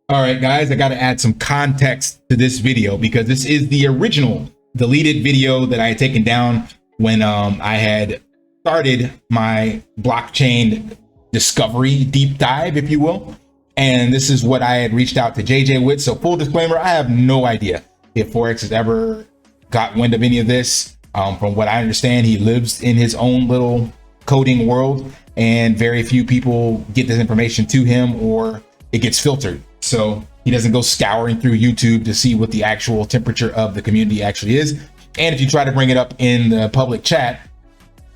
All right, guys, I got to add some context to this video because this is the original deleted video that I had taken down when I had started my blockchain discovery deep dive, if you will. And this is what I had reached out to JJ with. So full disclaimer, I have no idea if Forex has ever got wind of any of this. From what I understand, he lives in his own little coding world and very few people get this information to him or it gets filtered. So he doesn't go scouring through YouTube to see what the actual temperature of the community actually is. And if you try to bring it up in the public chat,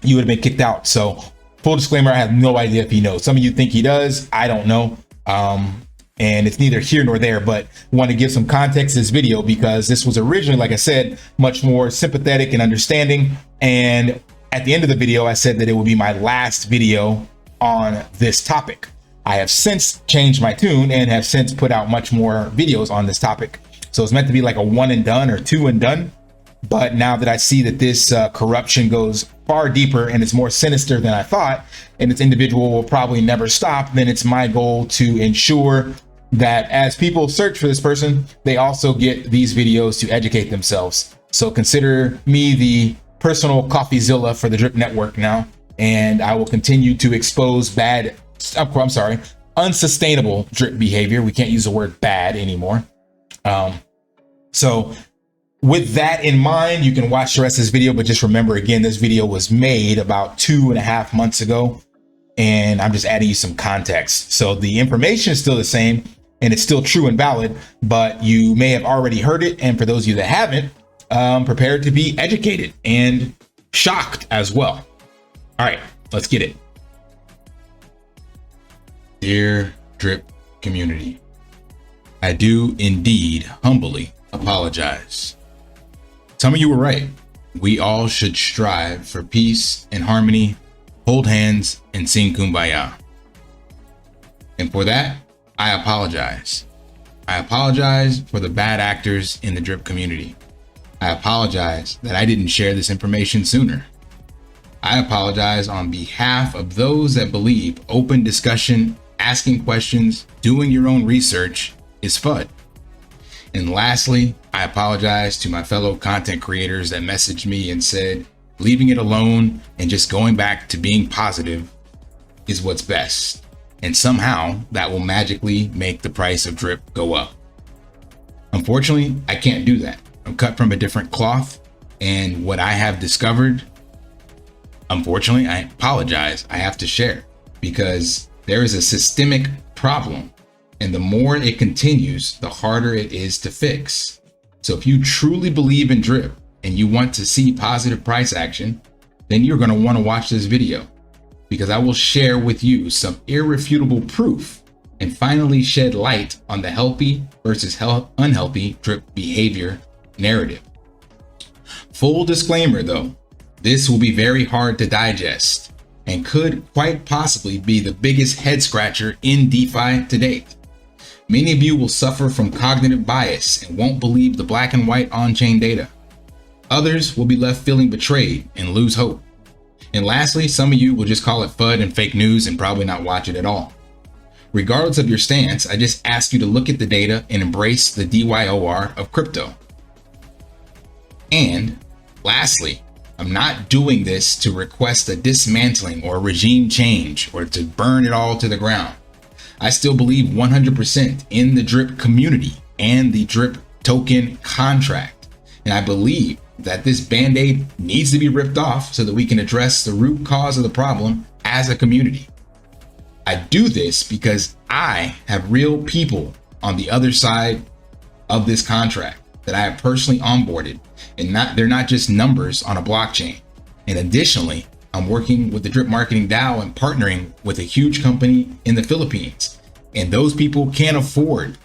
you would have been kicked out. So full disclaimer, I have no idea if he knows. Some of you think he does. I don't know. And it's neither here nor there, but want to give some context to this video because this was originally, like I said, much more sympathetic and understanding. And at the end of the video, I said that it would be my last video on this topic. I have since changed my tune and have since put out much more videos on this topic. So it's meant to be like a one and done or two and done. But now that I see that this corruption goes far deeper and it's more sinister than I thought, and this individual will probably never stop, then it's my goal to ensure that as people search for this person, they also get these videos to educate themselves. So consider me the personal CoffeeZilla for the Drip Network now, and I will continue to expose unsustainable drip behavior. We can't use the word bad anymore. So with that in mind, you can watch the rest of this video, but just remember, again, this video was made about 2.5 months ago, and I'm just adding you some context. So the information is still the same and it's still true and valid, but you may have already heard it. And for those of you that haven't, prepare to be educated and shocked as well. All right, let's get it. Dear Drip community, I do indeed humbly apologize. Some of you were right. We all should strive for peace and harmony, hold hands, and sing Kumbaya. And for that, I apologize. I apologize for the bad actors in the Drip community. I apologize that I didn't share this information sooner. I apologize on behalf of those that believe open discussion, asking questions, doing your own research is FUD. And lastly, I apologize to my fellow content creators that messaged me and said, leaving it alone and just going back to being positive is what's best. And somehow that will magically make the price of drip go up. Unfortunately, I can't do that. I'm cut from a different cloth, and what I have discovered, unfortunately, I apologize, I have to share, because there is a systemic problem, and the more it continues, the harder it is to fix. So if you truly believe in drip and you want to see positive price action, then you're going to want to watch this video, because I will share with you some irrefutable proof and finally shed light on the healthy versus unhealthy drip behavior narrative. Full disclaimer though, this will be very hard to digest and could quite possibly be the biggest head scratcher in DeFi to date. Many of you will suffer from cognitive bias and won't believe the black and white on-chain data. Others will be left feeling betrayed and lose hope. And lastly, some of you will just call it FUD and fake news and probably not watch it at all. Regardless of your stance, I just ask you to look at the data and embrace the DYOR of crypto. And lastly, I'm not doing this to request a dismantling or regime change or to burn it all to the ground. I still believe 100% in the drip community and the drip token contract. And I believe that this band-aid needs to be ripped off so that we can address the root cause of the problem as a community. I do this because I have real people on the other side of this contract that I have personally onboarded, and they're not just numbers on a blockchain. And additionally, I'm working with the Drip Marketing DAO and partnering with a huge company in the Philippines. And those people can't afford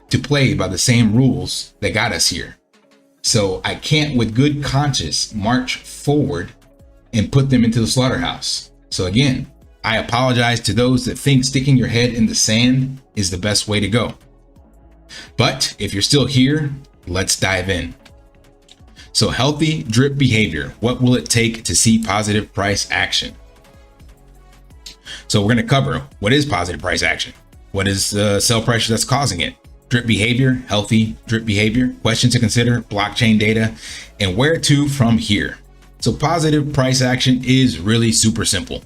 to play by the same rules that got us here. So I can't with good conscience march forward and put them into the slaughterhouse. So again, I apologize to those that think sticking your head in the sand is the best way to go. But if you're still here, let's dive in. So healthy drip behavior, what will it take to see positive price action? So we're going to cover what is positive price action, what is the sell pressure that's causing it, drip behavior, healthy drip behavior, questions to consider, blockchain data, and where to from here. So positive price action is really super simple.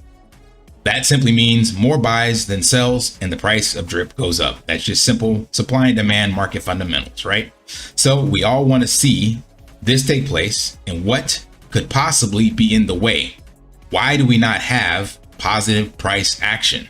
That simply means more buys than sells and the price of drip goes up. That's just simple supply and demand market fundamentals, right? So we all want to see this take place, and what could possibly be in the way? Why do we not have positive price action?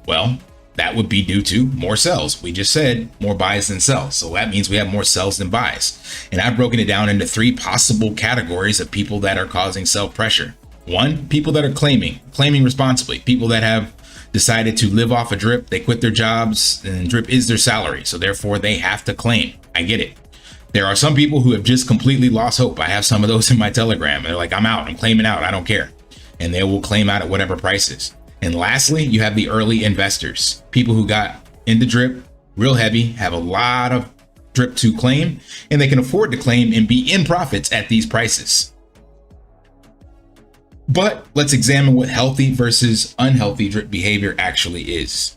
Well, that would be due to more sells. We just said more buys than sells. So that means we have more sells than buys. And I've broken it down into 3 possible categories of people that are causing sell pressure. 1, people that are claiming responsibly, people that have decided to live off a drip. They quit their jobs and drip is their salary. So therefore they have to claim. I get it. There are some people who have just completely lost hope. I have some of those in my Telegram. They're like, I'm out, I'm claiming out, I don't care. And they will claim out at whatever prices. And lastly, you have the early investors, people who got into drip real heavy, have a lot of drip to claim, and they can afford to claim and be in profits at these prices. But let's examine what healthy versus unhealthy drip behavior actually is.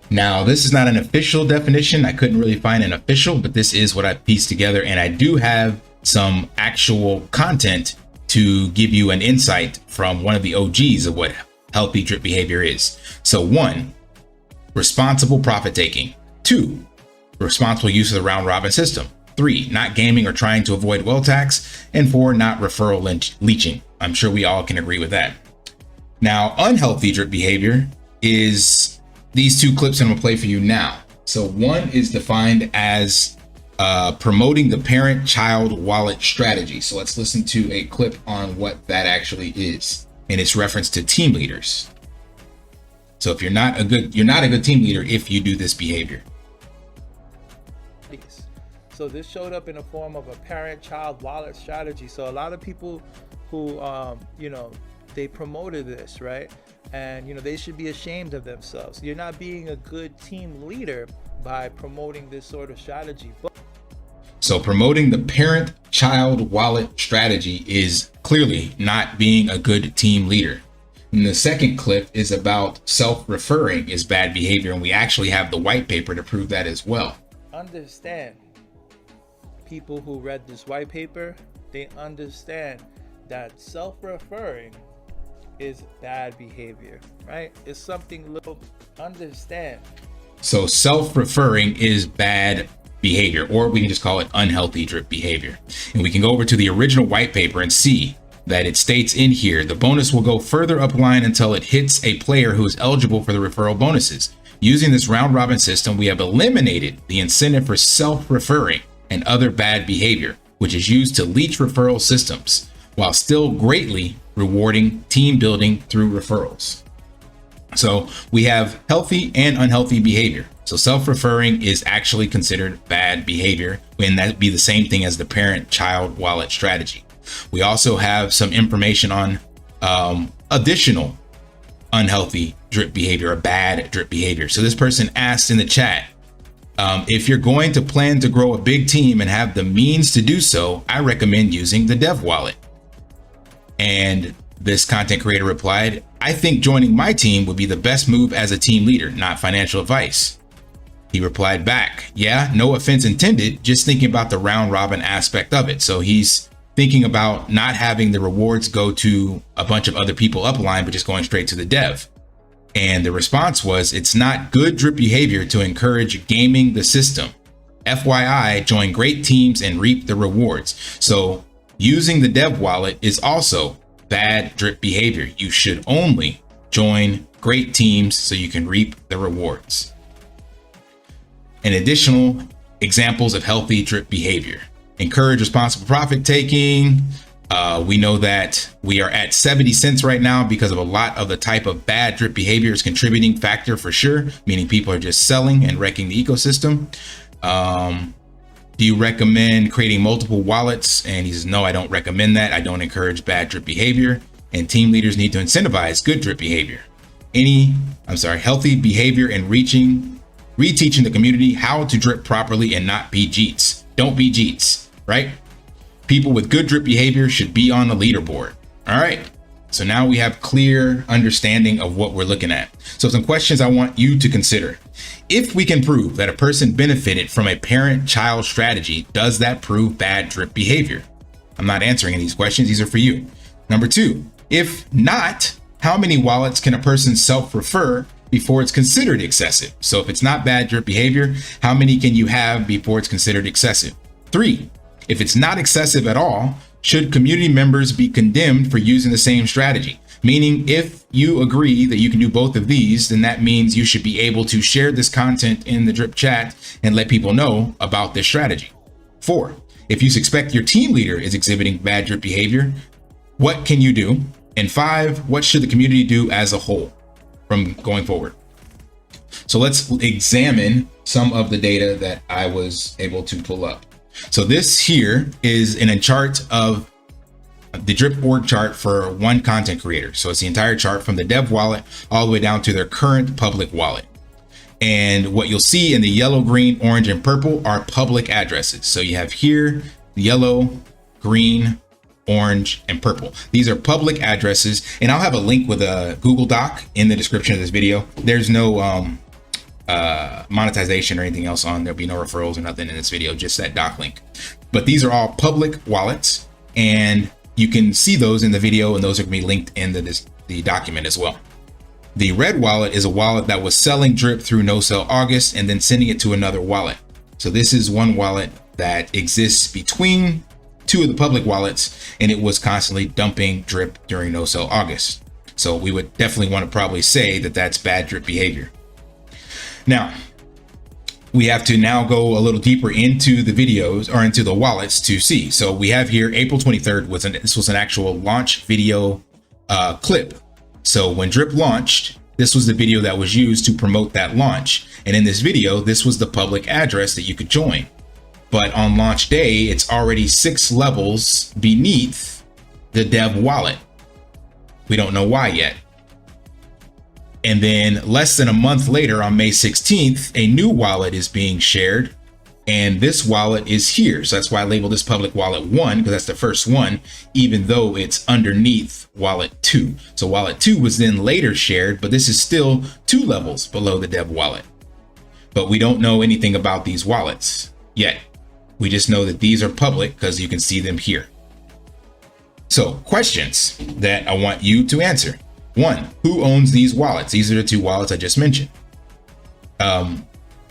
Now, this is not an official definition. I couldn't really find an official, but this is what I pieced together. And I do have some actual content to give you an insight from one of the OGs of what healthy drip behavior is. So 1, responsible profit taking. 2, responsible use of the round robin system. 3, not gaming or trying to avoid wealth tax. And 4, not referral leeching. I'm sure we all can agree with that. Now, unhealthy drip behavior is these 2 clips I'm gonna play for you now. So 1 is defined as promoting the parent-child wallet strategy. So let's listen to a clip on what that actually is, and it's reference to team leaders. So if you're not a good team leader if you do this behavior. So this showed up in the form of a parent-child wallet strategy. So a lot of people who, they promoted this, right? And, they should be ashamed of themselves. You're not being a good team leader by promoting this sort of strategy. So promoting the parent-child wallet strategy is clearly not being a good team leader. And the second clip is about self-referring is bad behavior. And we actually have the white paper to prove that as well. Understand, people who read this white paper, they understand that self-referring is bad behavior, right? It's something little understand. So self-referring is bad behavior, or we can just call it unhealthy drip behavior. And we can go over to the original white paper and see that it states in here, the bonus will go further up line until it hits a player who is eligible for the referral bonuses. Using this round robin system, we have eliminated the incentive for self-referring and other bad behavior, which is used to leech referral systems, while still greatly rewarding team building through referrals. So we have healthy and unhealthy behavior. So self-referring is actually considered bad behavior, and that'd be the same thing as the parent-child wallet strategy. We also have some information on additional unhealthy drip behavior, or bad drip behavior. So this person asked in the chat, if you're going to plan to grow a big team and have the means to do so, I recommend using the dev wallet. And this content creator replied, I think joining my team would be the best move as a team leader, not financial advice. He replied back, yeah, no offense intended, just thinking about the round robin aspect of it. So he's thinking about not having the rewards go to a bunch of other people upline, but just going straight to the dev. And the response was, it's not good drip behavior to encourage gaming the system. FYI, join great teams and reap the rewards. So using the dev wallet is also bad drip behavior. You should only join great teams so you can reap the rewards. And additional examples of healthy drip behavior: encourage responsible profit taking. We know that we are at 70 cents right now because of a lot of the type of bad drip behavior is contributing factor for sure, meaning people are just selling and wrecking the ecosystem. Do you recommend creating multiple wallets? And he says, no, I don't recommend that. I don't encourage bad drip behavior, and team leaders need to incentivize good drip behavior. Healthy behavior and reteaching the community how to drip properly and not be Jeets. Don't be Jeets, right? People with good drip behavior should be on the leaderboard. All right. So now we have clear understanding of what we're looking at. So some questions I want you to consider. If we can prove that a person benefited from a parent-child strategy, does that prove bad drip behavior? I'm not answering any of these questions. These are for you. Number 2, if not, how many wallets can a person self-refer before it's considered excessive? So if it's not bad drip behavior, how many can you have before it's considered excessive? 3, if it's not excessive at all, should community members be condemned for using the same strategy? Meaning, if you agree that you can do both of these, then that means you should be able to share this content in the drip chat and let people know about this strategy. 4, if you suspect your team leader is exhibiting bad drip behavior, what can you do? And 5, what should the community do as a whole from going forward? So let's examine some of the data that I was able to pull up. So this here is in a chart of the drip org chart for one content creator. So it's the entire chart from the dev wallet all the way down to their current public wallet. And what you'll see in the yellow, green, orange, and purple are public addresses. So you have here yellow, green, orange, and purple. These are public addresses, and I'll have a link with a Google Doc in the description of this video. There's no monetization or anything else on. There'll be no referrals or nothing in this video, just that doc link. But these are all public wallets, and you can see those in the video, and those are going to be linked in the document as well. The red wallet is a wallet that was selling drip through no sell August and then sending it to another wallet. So this is one wallet that exists between two of the public wallets, and it was constantly dumping drip during no sell August. So we would definitely want to probably say that that's bad drip behavior. Now, we have to now go a little deeper into the videos or into the wallets to see. So we have here April 23rd this was an actual launch video clip. So when drip launched, this was the video that was used to promote that launch. And in this video, this was the public address that you could join. But on launch day, it's already 6 levels beneath the dev wallet. We don't know why yet. And then less than a month later, on May 16th, a new wallet is being shared. And this wallet is here. So that's why I labeled this public wallet 1, because that's the first one, even though it's underneath wallet 2. So wallet 2 was then later shared, but this is still 2 levels below the dev wallet. But we don't know anything about these wallets yet. We just know that these are public because you can see them here. So questions that I want you to answer. 1, who owns these wallets? These are the 2 wallets I just mentioned.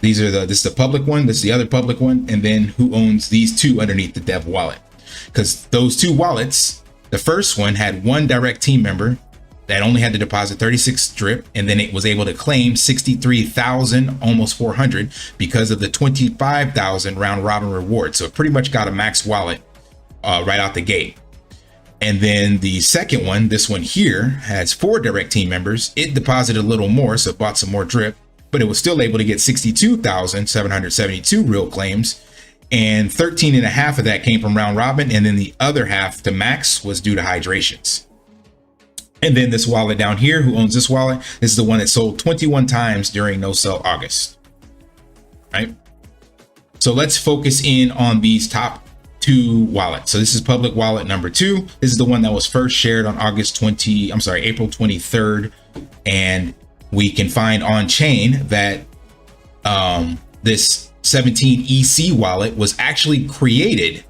This is the public one, this is the other public one, and then who owns these 2 underneath the dev wallet? Because those 2 wallets, the first one had 1 direct team member that only had to deposit 36 drip, and then it was able to claim 63,000, almost 400, because of the 25,000 round robin reward. So it pretty much got a max wallet right out the gate. And then the second one, this one here, has 4 direct team members. It deposited a little more, so it bought some more drip, but it was still able to get 62,772 real claims. And 13.5 of that came from round robin. And then the other half to max was due to hydrations. And then this wallet down here, who owns this wallet? This is the one that sold 21 times during no sell August, right? So let's focus in on these top 2 wallets. So this is public wallet number 2. This is the one that was first shared on April 23rd. And we can find on chain that this 17 EC wallet was actually created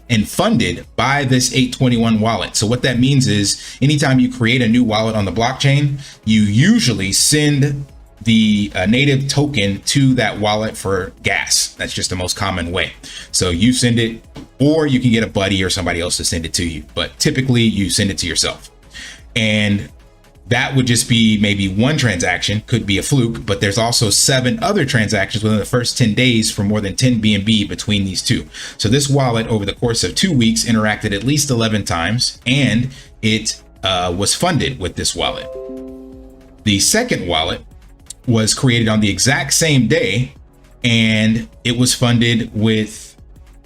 and funded by this 821 wallet. So what that means is anytime you create a new wallet on the blockchain, you usually send the native token to that wallet for gas. That's just the most common way. So you send it, or you can get a buddy or somebody else to send it to you, but typically you send it to yourself. And that would just be maybe 1 transaction, could be a fluke, but there's also 7 other transactions within the first 10 days for more than 10 BNB between these 2. So this wallet over the course of 2 weeks interacted at least 11 times, and it was funded with this wallet. The second wallet was created on the exact same day, and it was funded with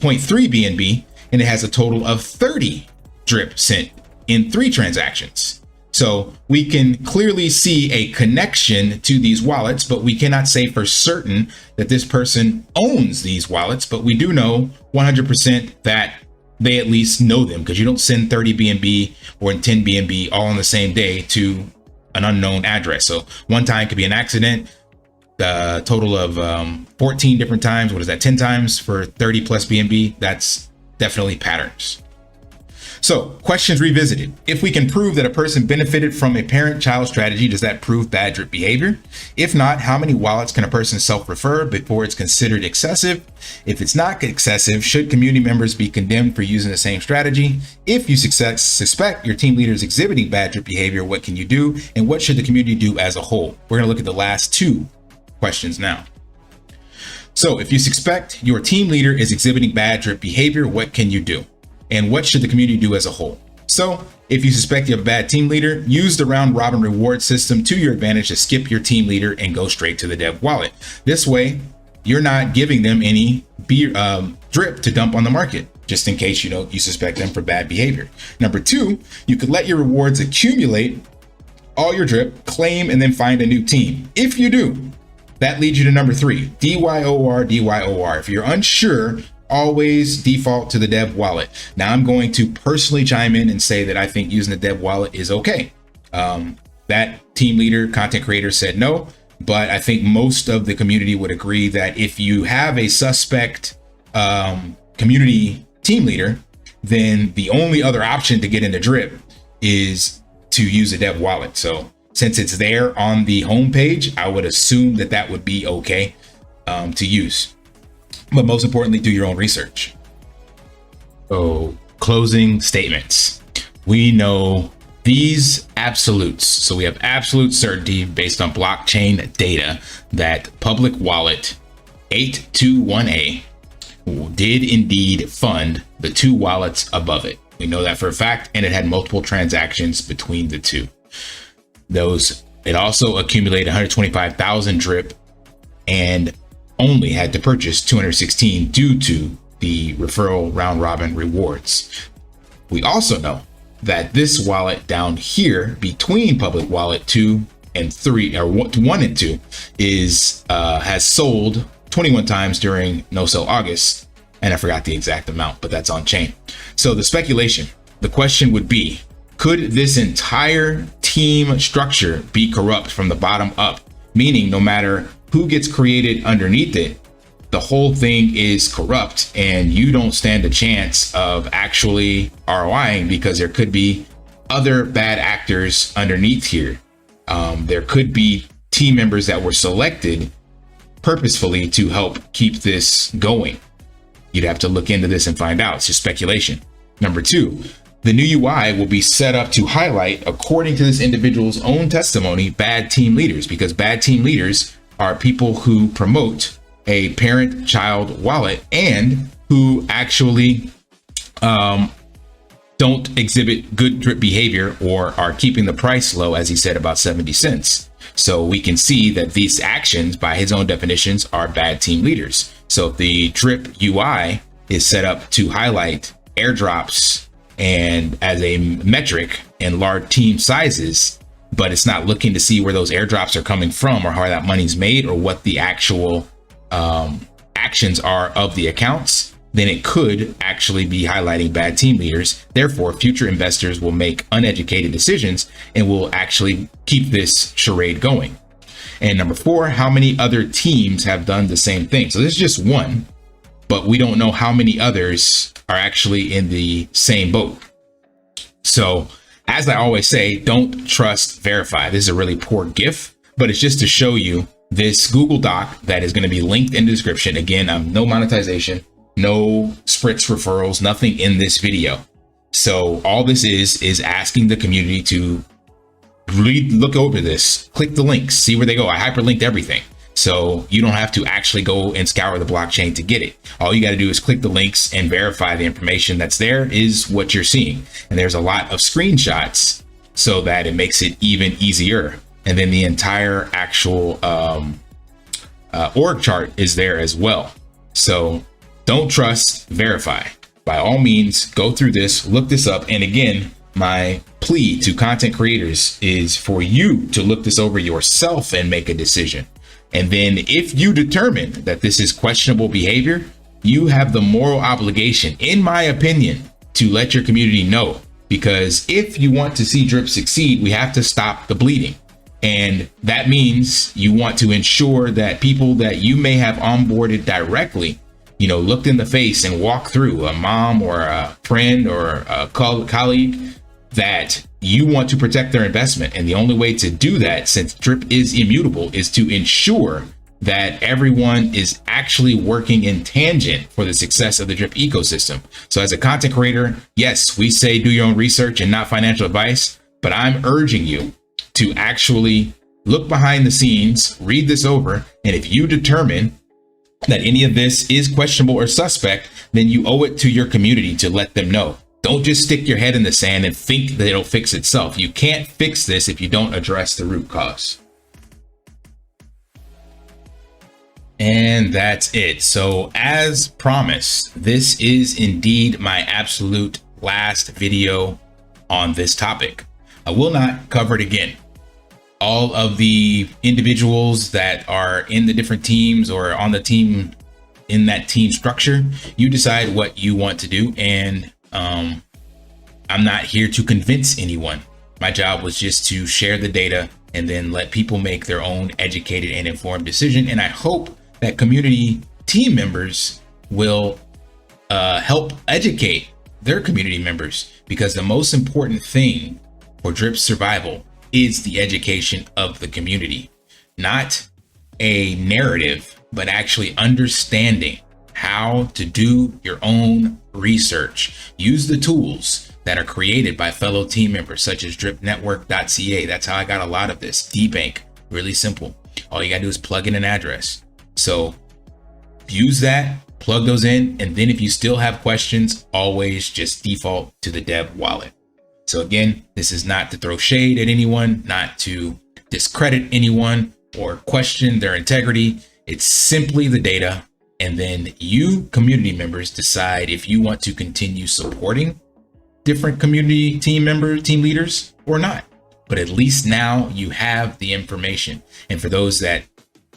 0.3 BNB, and it has a total of 30 drip sent in 3 transactions. So we can clearly see a connection to these wallets, but we cannot say for certain that this person owns these wallets. But we do know 100% that they at least know them, because you don't send 30 BNB or 10 BNB all on the same day to an unknown address. So one time could be an accident. The total of 14 different times. What is that? 10 times for 30 plus BNB. That's definitely patterns. So questions revisited. If we can prove that a person benefited from a parent-child strategy, does that prove bad drip behavior? If not, how many wallets can a person self-refer before it's considered excessive? If it's not excessive, should community members be condemned for using the same strategy? If you suspect your team leader is exhibiting bad drip behavior, what can you do? And what should the community do as a whole? We're going to look at the last two questions now. So if you suspect your team leader is exhibiting bad drip behavior, what can you do? And what should the community do as a whole? So if you suspect you have a bad team leader, use the round robin reward system to your advantage to skip your team leader and go straight to the dev wallet. This way, you're not giving them any drip to dump on the market, just in case you suspect them for bad behavior. Number two, you could let your rewards accumulate all your drip, claim, and then find a new team. If you do, that leads you to number three, DYOR, DYOR. If you're unsure, always default to the dev wallet. Now I'm going to personally chime in and say that I think using the dev wallet is okay. That team leader, content creator said no, but I think most of the community would agree that if you have a suspect community team leader, then the only other option to get into drip is to use a dev wallet. So since it's there on the homepage, I would assume that that would be okay to use. But most importantly, do your own research. So closing statements. We know these absolutes. So we have absolute certainty based on blockchain data that public wallet 821A did indeed fund the two wallets above it. We know that for a fact, and it had multiple transactions between the two. It also accumulated 125,000 drip and only had to purchase 216 due to the referral round robin rewards. We also know that this wallet down here between public wallet 2 and 3, or 1 and 2, has sold 21 times during no sell August, and I forgot the exact amount, but that's on chain. So the question would be, could this entire team structure be corrupt from the bottom up? Meaning no matter who gets created underneath it, the whole thing is corrupt and you don't stand a chance of actually ROIing, because there could be other bad actors underneath here. There could be team members that were selected purposefully to help keep this going. You'd have to look into this and find out. It's just speculation. Number two, the new UI will be set up to highlight, according to this individual's own testimony, bad team leaders, because bad team leaders are people who promote a parent-child wallet and who actually don't exhibit good drip behavior or are keeping the price low, as he said, about 70 cents. So we can see that these actions, by his own definitions, are bad team leaders. So if the drip UI is set up to highlight airdrops and as a metric and large team sizes, but it's not looking to see where those airdrops are coming from or how that money's made or what the actual actions are of the accounts, then it could actually be highlighting bad team leaders. Therefore, future investors will make uneducated decisions and will actually keep this charade going. And number four, how many other teams have done the same thing? So this is just one, but we don't know how many others are actually in the same boat. So as I always say, don't trust, verify. This is a really poor GIF, but it's just to show you this Google Doc that is going to be linked in the description. Again, no monetization, no SPRITZ referrals, nothing in this video. So all this is asking the community to look over this, click the links, see where they go. I hyperlinked everything, so you don't have to actually go and scour the blockchain to get it. All you got to do is click the links and verify the information that's there is what you're seeing. And there's a lot of screenshots so that it makes it even easier. And then the entire actual org chart is there as well. So don't trust, verify. By all means, go through this, look this up. And again, my plea to content creators is for you to look this over yourself and make a decision. And then if you determine that this is questionable behavior, you have the moral obligation, in my opinion, to let your community know, because if you want to see Drip succeed, we have to stop the bleeding. And that means you want to ensure that people that you may have onboarded directly, you know, looked in the face and walk through, a mom or a friend or a colleague, that you want to protect their investment. And the only way to do that, since Drip is immutable, is to ensure that everyone is actually working in tangent for the success of the Drip ecosystem. So as a content creator, yes, we say do your own research and not financial advice, but I'm urging you to actually look behind the scenes, read this over, and if you determine that any of this is questionable or suspect, then you owe it to your community to let them know. Don't just stick your head in the sand and think that it'll fix itself. You can't fix this if you don't address the root cause. And that's it. So as promised, this is indeed my absolute last video on this topic. I will not cover it again. All of the individuals that are in the different teams or on the team, in that team structure, you decide what you want to do. And I'm not here to convince anyone. My job was just to share the data and then let people make their own educated and informed decision. And I hope that community team members will help educate their community members, because the most important thing for Drip's survival is the education of the community, not a narrative, but actually understanding how to do your own research. Use the tools that are created by fellow team members such as dripnetwork.ca. That's how I got a lot of this. DBank, really simple. All you gotta do is plug in an address. So use that, plug those in, and then if you still have questions, always just default to the dev wallet. So again, this is not to throw shade at anyone, not to discredit anyone or question their integrity. It's simply the data. And then you community members decide if you want to continue supporting different community team members, team leaders, or not. But at least now you have the information. And for those that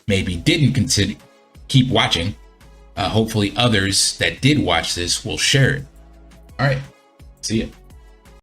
maybe didn't consider keep watching, hopefully others that did watch this will share it. All right, see ya.